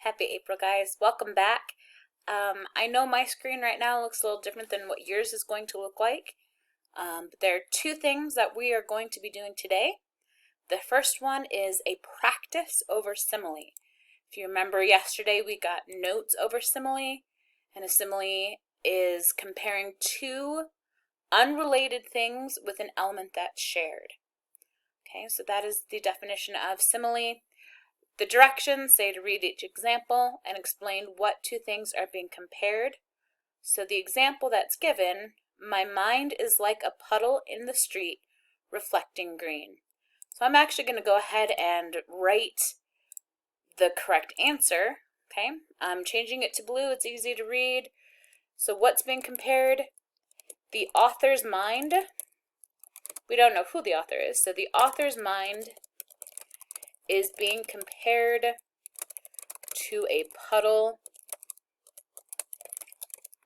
Happy April, guys. Welcome back. I know my screen right now looks a little different than what yours is going to look like. But there are two things that we are going to be doing today. The first one is a practice over simile. If you remember yesterday, we got notes over simile, and a simile is comparing two unrelated things with an element that's shared. Okay, so that is the definition of simile. The directions say to read each example and explain what two things are being compared. So the example that's given, my mind is like a puddle in the street reflecting green. So I'm actually going to go ahead and write the correct answer. Okay, I'm changing it to blue. It's easy to read. So what's being compared? The author's mind. We don't know who the author is. So the author's mind is being compared to a puddle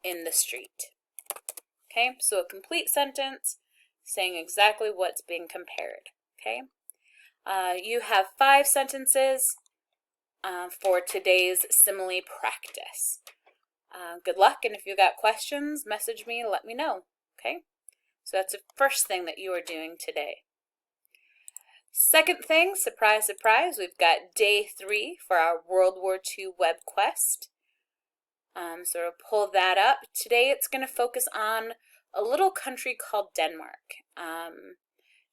in the street. Okay, so a complete sentence saying exactly what's being compared. Okay, you have 5 sentences for today's simile practice. Good luck, and if you got questions, message me and let me know. Okay, so that's the first thing that you are doing today. Second thing, surprise, surprise, we've got day 3 for our World War II Webquest. So we'll pull that up. Today it's going to focus on a little country called Denmark.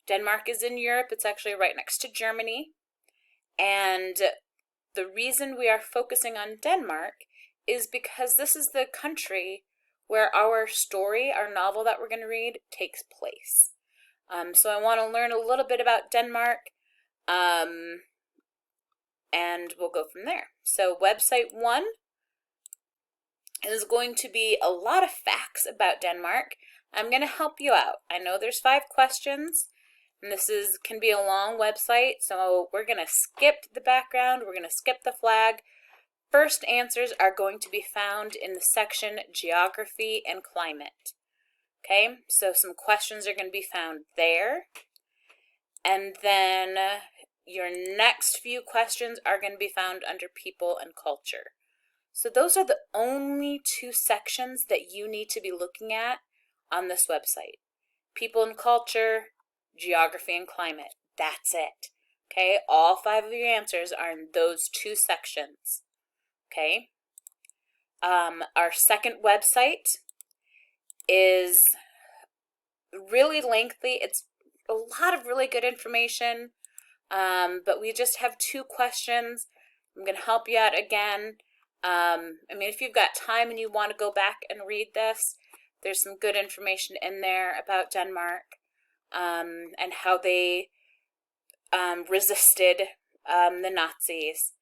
Denmark is in Europe. It's actually right next to Germany. And the reason we are focusing on Denmark is because this is the country where our story, our novel that we're going to read, takes place. So I want to learn a little bit about Denmark, and we'll go from there. So website 1 is going to be a lot of facts about Denmark. I'm going to help you out. I know there's 5 questions, and this can be a long website, so we're going to skip the background, we're going to skip the flag. First answers are going to be found in the section Geography and Climate. Okay, so some questions are going to be found there. And then your next few questions are going to be found under People and Culture. So those are the only 2 sections that you need to be looking at on this website. People and Culture, Geography and Climate. That's it. Okay, all 5 of your answers are in those 2 sections. Okay, our second website is really lengthy. It's a lot of really good information, but we just have 2 questions. I'm going to help you out again. I mean, if you've got time and you want to go back and read this, there's some good information in there about Denmark, and how they resisted the Nazis.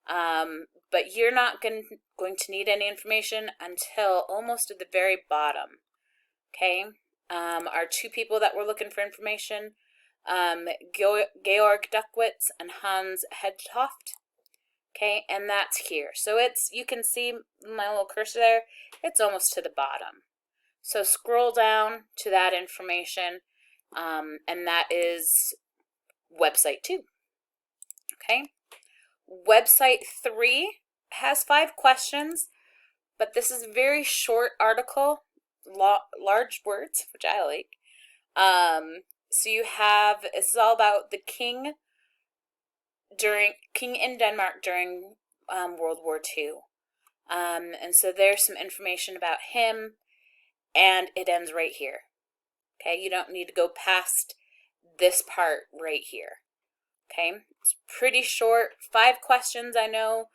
But you're not going to need any information until almost at the very bottom. Okay, our 2 people that were looking for information, Georg Duckwitz and Hans Hedtoft. Okay, and that's here. So you can see my little cursor there, it's almost to the bottom. So scroll down to that information, and that is website 2. Okay, website 3 has 5 questions, but this is a very short article, large words, which I like. So you have, this is all about the king in Denmark during World War II. And so there's some information about him, and it ends right here. Okay, you don't need to go past this part right here. Okay, it's pretty short, 5 questions, I know,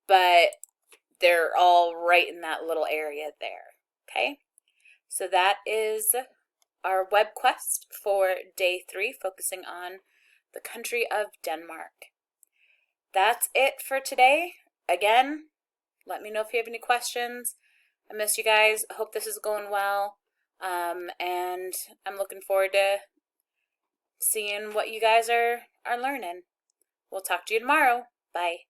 but they're all right in that little area there. Okay, so that is our Webquest for day 3, focusing on the country of Denmark. That's it for today. Again, let me know if you have any questions. I miss you guys. I hope this is going well, and I'm looking forward to seeing what you guys are learning. We'll talk to you tomorrow. Bye.